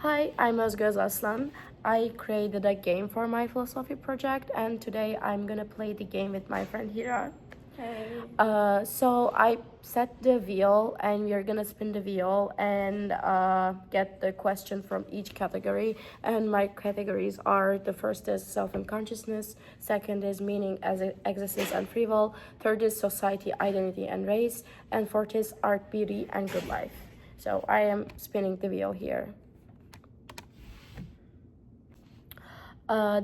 Hi, I'm Özaslan. I created a game for my philosophy project, and today I'm gonna play the game with my friend Hira. Hey. So I set the wheel, and we're gonna spin the wheel and get the question from each category. And my categories are: the first is self and consciousness, second is meaning, as existence and free will, third is society, identity and race, and fourth is art, beauty, and good life. So I am spinning the wheel here.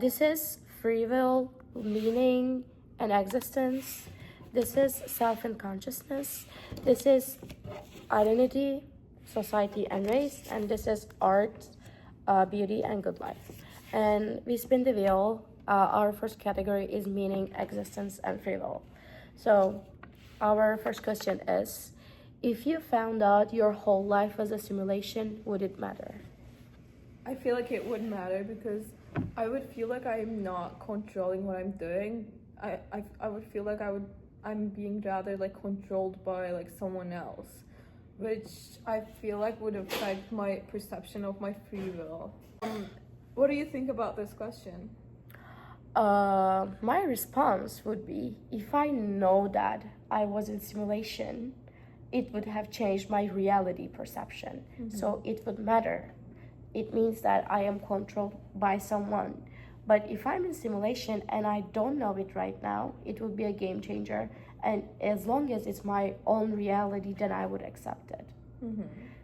This is free will, meaning, and existence. This is self and consciousness. This is identity, society, and race. And this is art, beauty, and good life. And we spin the wheel. Our first category is meaning, existence, and free will. So, our first question is: if you found out your whole life was a simulation, would it matter? I feel like it would matter because I would feel like I'm not controlling what I'm doing. I would feel like I'm being rather like controlled by like someone else, which I feel like would affect my perception of my free will. What do you think about this question? My response would be, if I know that I was in simulation, it would have changed my reality perception. So it would matter. It means that I am controlled by someone. But if I'm in simulation and I don't know it right now, it would be a game changer. And as long as it's my own reality, then I would accept it.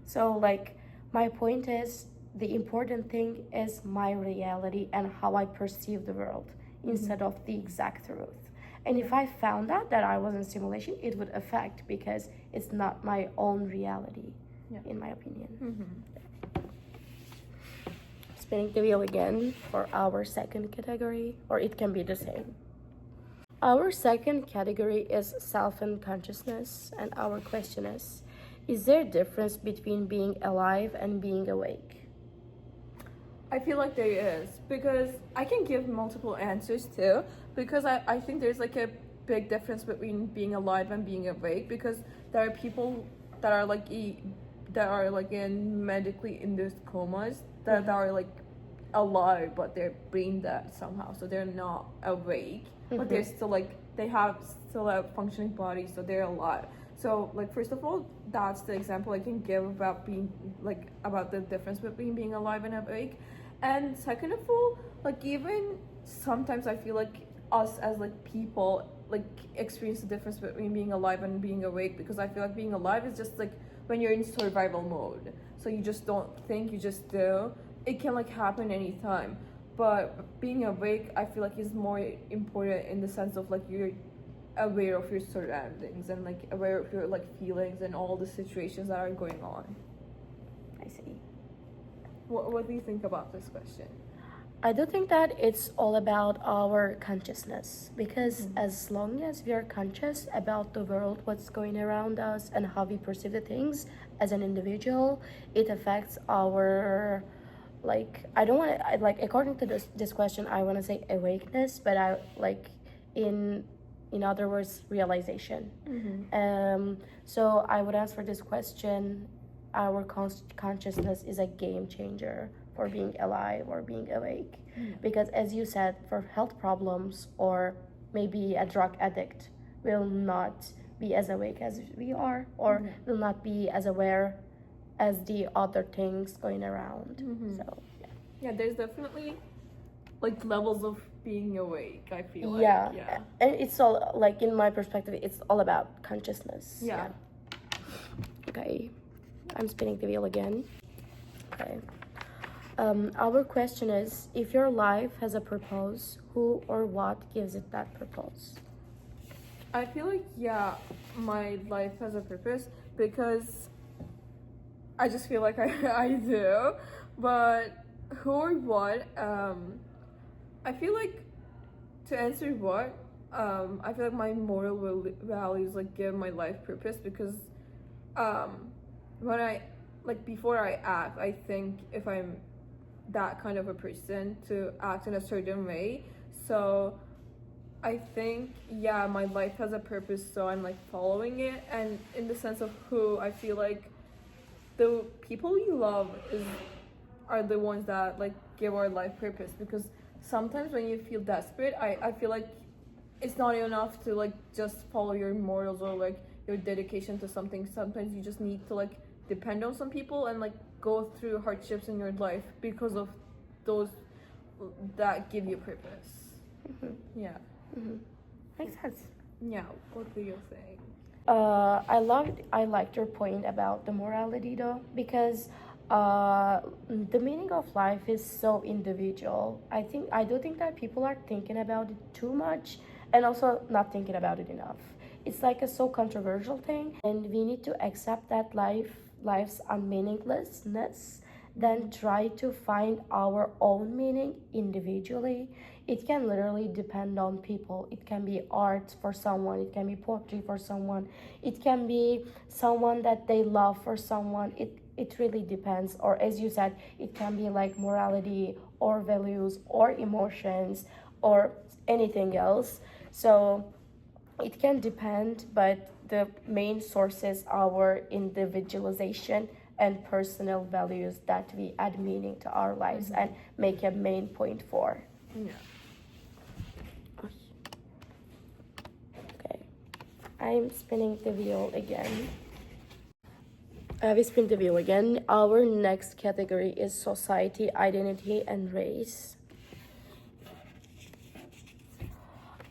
So, like, my point is, the important thing is my reality and how I perceive the world instead of the exact truth. And if I found out that I was in simulation, it would affect because it's not my own reality, in my opinion. Spinning the wheel again for our second category, or it can be the same. Our second category is self and consciousness, and our question is there a difference between being alive and being awake? I feel like there is because I can give multiple answers too because I think there's like a big difference between being alive and being awake because there are people that are like in medically induced comas that are like alive but they're brain dead somehow, so they're not awake but they're still like they have still a functioning body, so they're alive. So like first of all, that's the example I can give about being like about the difference between being alive and awake. And second of all, like even sometimes I feel like us as like people like experience the difference between being alive and being awake because I feel like being alive is just like when you're in survival mode, so you just don't think, you just do. It can like happen anytime, but being awake I feel like is more important in the sense of like you're aware of your surroundings and like aware of your like feelings and all the situations that are going on. I see. What do you think about this question? I do think that it's all about our consciousness because as long as we are conscious about the world, what's going around us, and how we perceive the things as an individual, it affects our like I don't want to like according to this question I want to say awakeness, but I like in other words realization. So I would answer this question: our consciousness is a game changer for being alive or being awake, because as you said, for health problems or maybe a drug addict will not be as awake as we are, or will not be as aware as the other things going around. So Yeah, there's definitely like levels of being awake, I feel like. yeah, and it's all like in my perspective, it's all about consciousness. Yeah. Okay, I'm spinning the wheel again. Okay. Our question is: if your life has a purpose, who or what gives it that purpose? I feel like my life has a purpose because I just feel like I do, but who or what? I feel like to answer what, I feel like my moral values like give my life purpose because when I like before I act, I think if I'm that kind of a person to act in a certain way. So I think my life has a purpose, so I'm like following it. And in the sense of who, I feel like the people you love is are the ones that like give our life purpose, because sometimes when you feel desperate, I feel like it's not enough to like just follow your morals or like your dedication to something. Sometimes you just need to like depend on some people and like go through hardships in your life because of those that give you purpose. Yeah. Makes sense. Yeah, what do you think? I liked your point about the morality though, because the meaning of life is so individual. I do think that people are thinking about it too much and also not thinking about it enough. It's like a so controversial thing, and we need to accept that life's unmeaninglessness, then try to find our own meaning individually. It can literally depend on people. It can be art for someone, it can be poetry for someone, it can be someone that they love for someone. It really depends. Or as you said, it can be like morality or values or emotions or anything else. So it can depend, but the main source is our individualization and personal values that we add meaning to our lives and make a main point for. Yeah. Okay, I'm spinning the wheel again. We spin the wheel again. Our next category is society, identity, and race.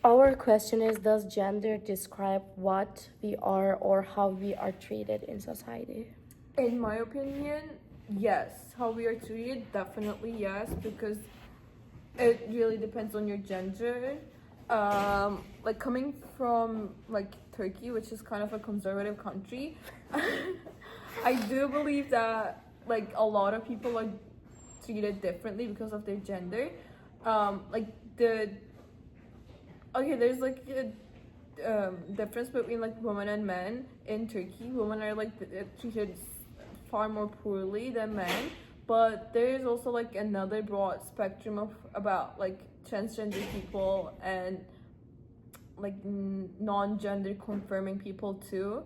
Our question is, does gender describe what we are or how we are treated in society? In my opinion, yes. How we are treated, definitely yes, because it really depends on your gender. Like coming from like Turkey, which is kind of a conservative country, I do believe that like a lot of people are treated differently because of their gender. Like there's like a difference between like women and men in Turkey. Women are like treated far more poorly than men, but there is also like another broad spectrum of about like transgender people and like non-gender confirming people too.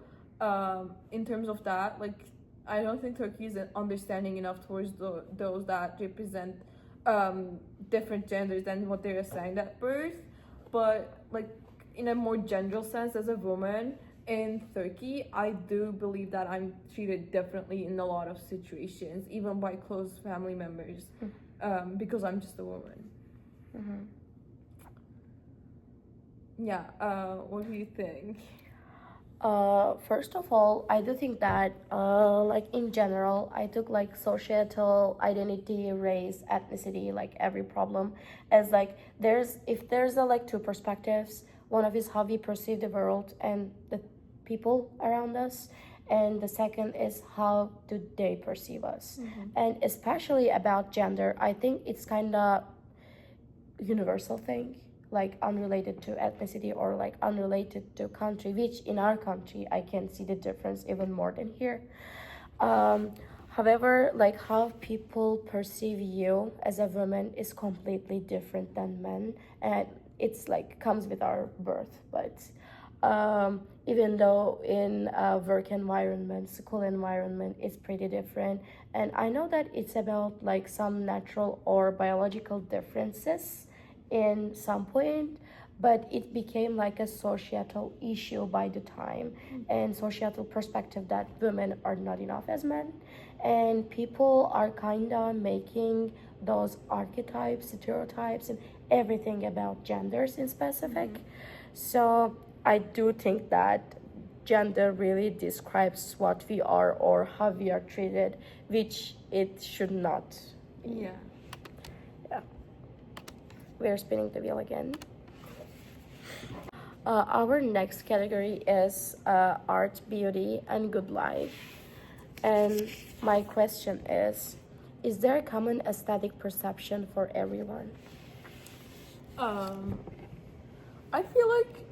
In terms of that, like I don't think Turkey is understanding enough towards those that represent different genders than what they're assigned at birth. But like in a more general sense, as a woman in Turkey, I do believe that I'm treated differently in a lot of situations, even by close family members, because I'm just a woman. Yeah, what do you think? First of all, I do think that, like in general, I took like societal identity, race, ethnicity, like every problem as like if there's a like two perspectives. One of is how we perceive the world and the people around us, and the second is how do they perceive us. And especially about gender, I think it's kind of universal thing, like unrelated to ethnicity or like unrelated to country, which in our country I can see the difference even more than here. However, like how people perceive you as a woman is completely different than men, and it's like comes with our birth. But even though in a work environment, school environment, it's pretty different, and I know that it's about like some natural or biological differences in some point, but it became like a societal issue by the time, and societal perspective that women are not enough as men, and people are kind of making those archetypes, stereotypes, and everything about genders in specific. So I do think that gender really describes what we are or how we are treated, which it should not be. Yeah. We're spinning the wheel again. Our next category is art, beauty, and good life. And my question is there a common aesthetic perception for everyone? I feel like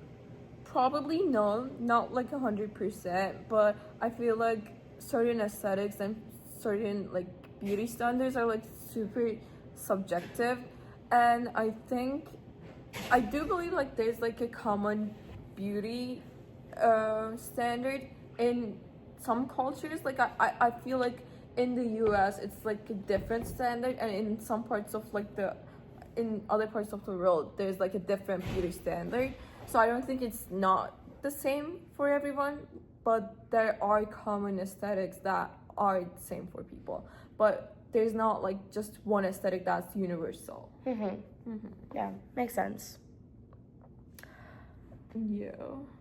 probably no, not like 100%, but I feel like certain aesthetics and certain like beauty standards are like super subjective, and I do believe like there's like a common beauty standard in some cultures. Like I feel like in the US it's like a different standard, and in some parts of like in other parts of the world there's like a different beauty standard. So I don't think it's not the same for everyone, but there are common aesthetics that are the same for people. But there's not like just one aesthetic that's universal. Yeah, makes sense. Yeah.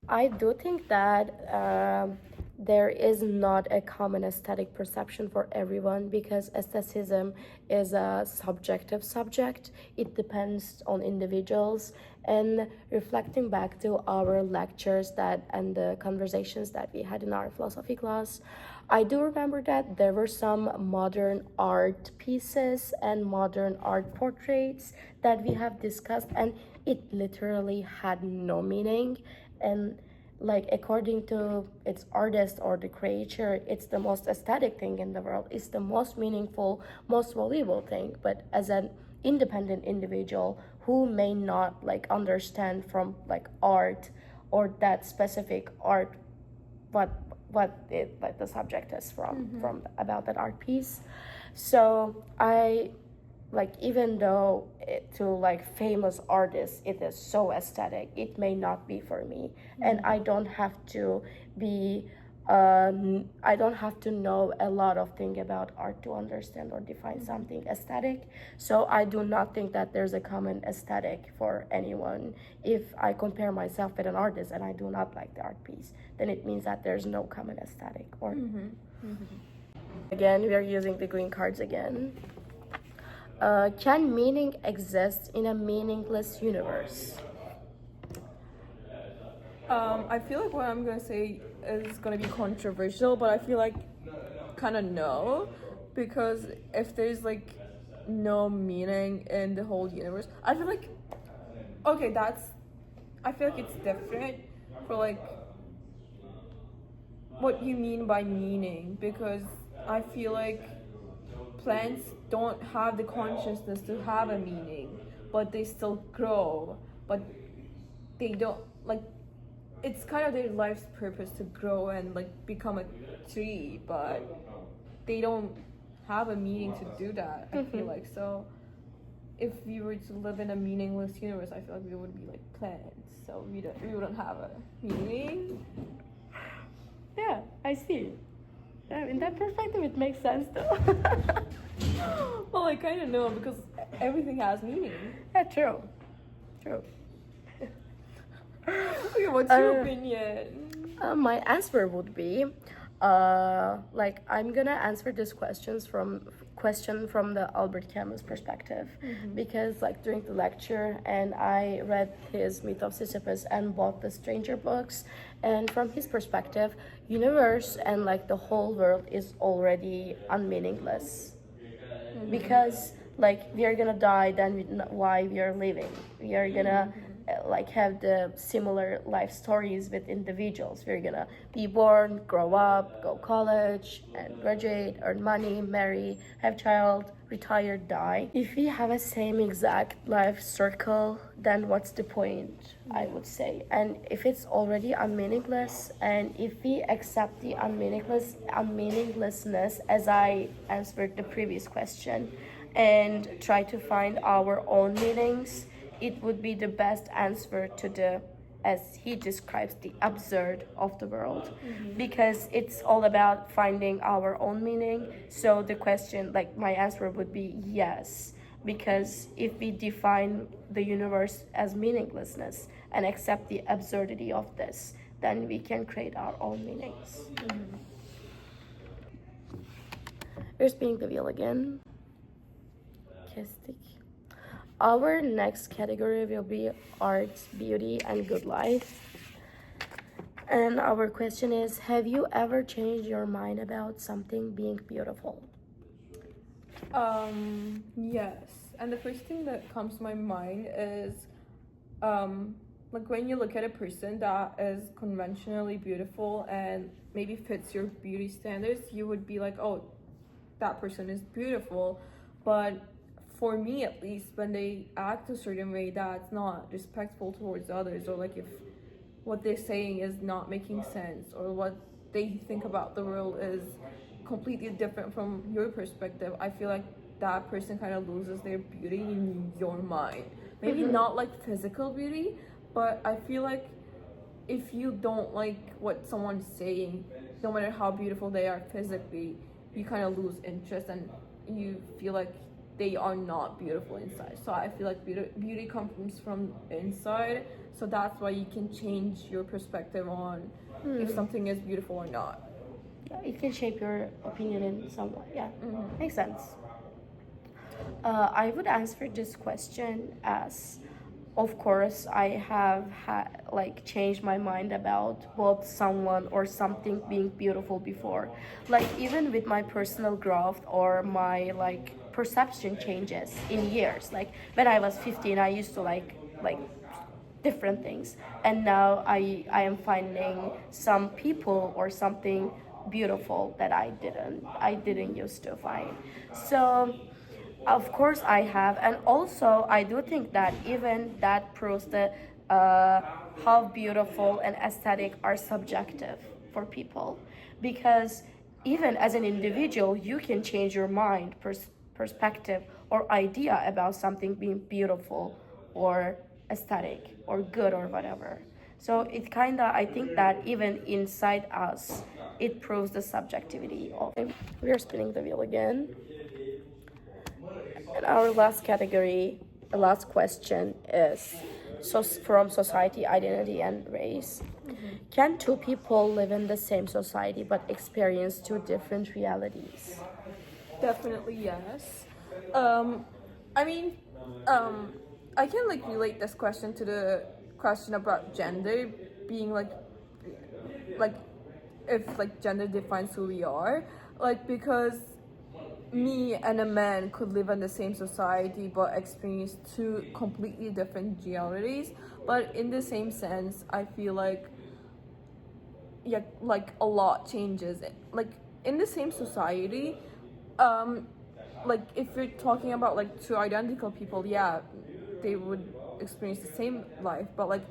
I do think that there is not a common aesthetic perception for everyone, because aestheticism is a subjective subject. It depends on individuals. And reflecting back to our lectures and the conversations that we had in our philosophy class, I do remember that there were some modern art pieces and modern art portraits that we have discussed, and it literally had no meaning. And like, according to its artist or the creator, it's the most aesthetic thing in the world. It's the most meaningful, most valuable thing. But as an independent individual who may not like understand from like art or that specific art what it like the subject is from about that art piece, so I like, even though to like famous artists it is so aesthetic, it may not be for me. And I don't have to be I don't have to know a lot of things about art to understand or define something aesthetic. So I do not think that there's a common aesthetic for anyone. If I compare myself with an artist and I do not like the art piece, then it means that there's no common aesthetic. Or again, we are using the green cards again. Can meaning exist in a meaningless universe? I feel like what I'm gonna say is gonna be controversial, but I feel like kind of no, because if there's like no meaning in the whole universe, I feel like I feel like it's different for like what you mean by meaning, because I feel like plants don't have the consciousness to have a meaning, but they still grow, but they don't like, it's kind of their life's purpose to grow and like become a tree, but they don't have a meaning to do that. I feel like, so if we were to live in a meaningless universe, I feel like we would be like plants, so we wouldn't have a meaning. Yeah, I see. In that perspective, it makes sense though. Well, I kind of know, because everything has meaning. Yeah, true. Okay, what's your opinion? My answer would be, like, I'm gonna answer this question from the Albert Camus perspective, because like during the lecture, and I read his Myth of Sisyphus and bought the Stranger books, and from his perspective, universe and like the whole world is already unmeaningless, because like we are gonna die, then why we are living? We are gonna like have the similar life stories with individuals. We're gonna be born, grow up, go college and graduate, earn money, marry, have child, retire, die. If we have a same exact life circle, then what's the point, I would say. And if it's already unmeaningless, and if we accept the unmeaninglessness as I answered the previous question, and try to find our own meanings, it would be the best answer to the, as he describes, the absurd of the world, because it's all about finding our own meaning. So the question, like my answer would be yes, because if we define the universe as meaninglessness and accept the absurdity of this, then we can create our own meanings. We're spinning the wheel again. Kestik. Our next category will be art, beauty, and good life. And our question is, have you ever changed your mind about something being beautiful? Yes. And the first thing that comes to my mind is, like when you look at a person that is conventionally beautiful and maybe fits your beauty standards, you would be like, oh, that person is beautiful. But for me, at least, when they act a certain way that's not respectful towards others, or like if what they're saying is not making sense, or what they think about the world is completely different from your perspective, I feel like that person kind of loses their beauty in your mind. Maybe not like physical beauty, but I feel like if you don't like what someone's saying, no matter how beautiful they are physically, you kind of lose interest and you feel like they are not beautiful inside. So I feel like beauty comes from inside. So that's why you can change your perspective on if something is beautiful or not. Yeah, it can shape your opinion in some way. Yeah, makes sense. I would answer this question as, of course, I have like changed my mind about both someone or something being beautiful before. Like even with my personal growth or my like perception changes in years. Like when I was 15, I used to like different things, and now I am finding some people or something beautiful that I didn't used to find. So of course I have, and also I do think that even that proves that how beautiful and aesthetic are subjective for people, because even as an individual you can change your mind, perspective or idea about something being beautiful or aesthetic or good or whatever. So it kind of, I think that even inside us, it proves the subjectivity of. We are spinning the wheel again. And our last category, last question is from society, identity, and race. Can two people live in the same society but experience two different realities? Definitely yes. I mean, I can like relate this question to the question about gender being like if like gender defines who we are, like because me and a man could live in the same society but experience two completely different realities. But in the same sense, I feel like yeah, like a lot changes. Like in the same society, um, like if you're talking about like two identical people, yeah, they would experience the same life. But like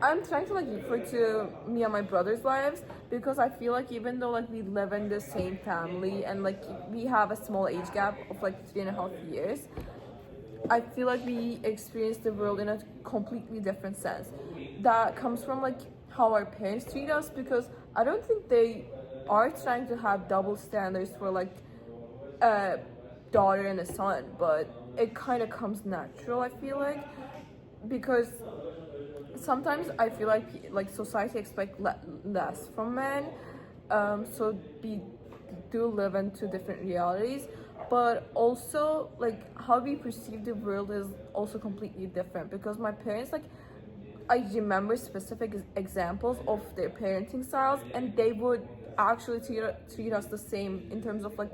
I'm trying to like refer to me and my brother's lives because I feel like even though like we live in the same family and like we have a small age gap of like 3.5 years, I feel like we experience the world in a completely different sense. That comes from like how our parents treat us, because I don't think they are trying to have double standards for like a daughter and a son, but it kind of comes natural, I feel like, because sometimes I feel like society expect less from men, so we do live in two different realities, but also like how we perceive the world is also completely different, because my parents like I remember specific examples of their parenting styles, and they would actually treat us the same in terms of like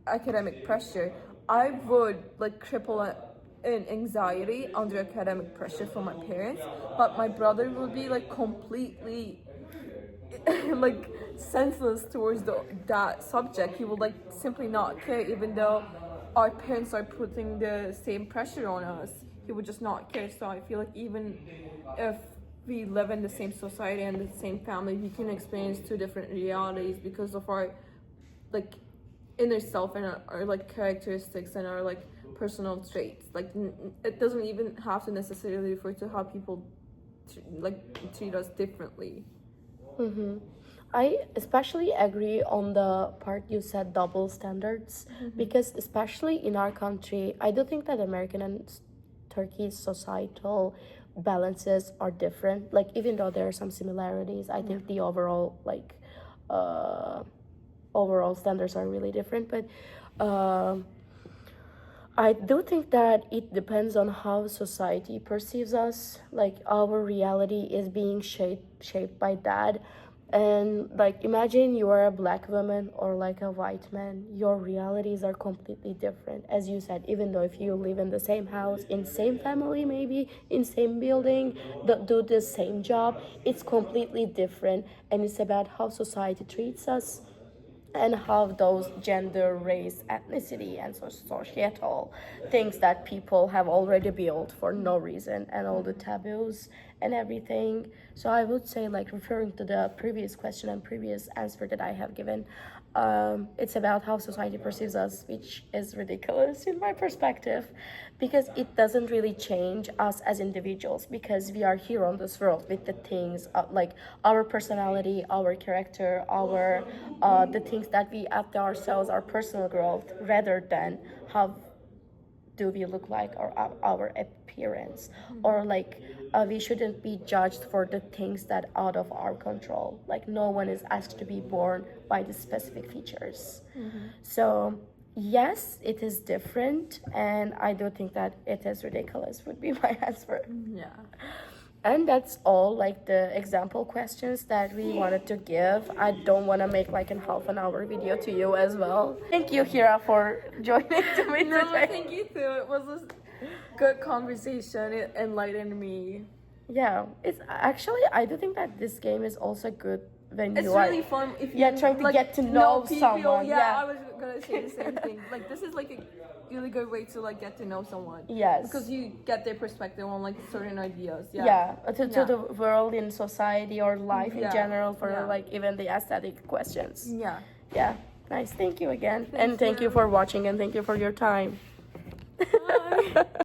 academic pressure. I would like cripple in anxiety under academic pressure from my parents, but my brother would be like completely like senseless towards that subject. He would like simply not care, even though our parents are putting the same pressure on us. He would just not care. So I feel like even if we live in the same society and the same family, we can experience two different realities because of our like inner self and our like characteristics and our like personal traits. Like it doesn't even have to necessarily refer to how people treat us differently. I especially agree on the part you said, double standards, because especially in our country, I do think that American and Turkey's societal balances are different. Like even though there are some similarities, I think the overall standards are really different. But I do think that it depends on how society perceives us. Like our reality is being shaped by that. And like imagine you are a black woman or like a white man, your realities are completely different. As you said, even though if you live in the same house, in same family, maybe in same building, do the same job, it's completely different. And it's about how society treats us and how those gender, race, ethnicity, and societal things that people have already built for no reason, and all the taboos and everything. So I would say, like, referring to the previous question and previous answer that I have given, it's about how society perceives us, which is ridiculous in my perspective, because it doesn't really change us as individuals, because we are here on this world with the things like our personality, our character, our the things that we add to ourselves, our personal growth, rather than how do we look like, or our appearance, or like we shouldn't be judged for the things that out of our control. Like, no one is asked to be born by the specific features. So yes, it is different, and I do think that it is ridiculous would be my answer. Yeah. And that's all, like, the example questions that we wanted to give. I don't want to make like a half an hour video to you as well. Thank you, Hira, for joining to me No, today. thank you too. It was a good conversation. It enlightened me. Yeah, it's actually, I do think that this game is also good when It's you are really fun if you trying to like, get to know people. someone. Yeah, I was gonna say the same thing. Like, this is like a really good way to like get to know someone. Yes. Because you get their perspective on like certain ideas. To the world in society or life in Yeah. general, for Yeah. like even the aesthetic questions. Yeah. Nice. Thank you again. Thank Thank you you. for watching, and thank you for your time. Bye.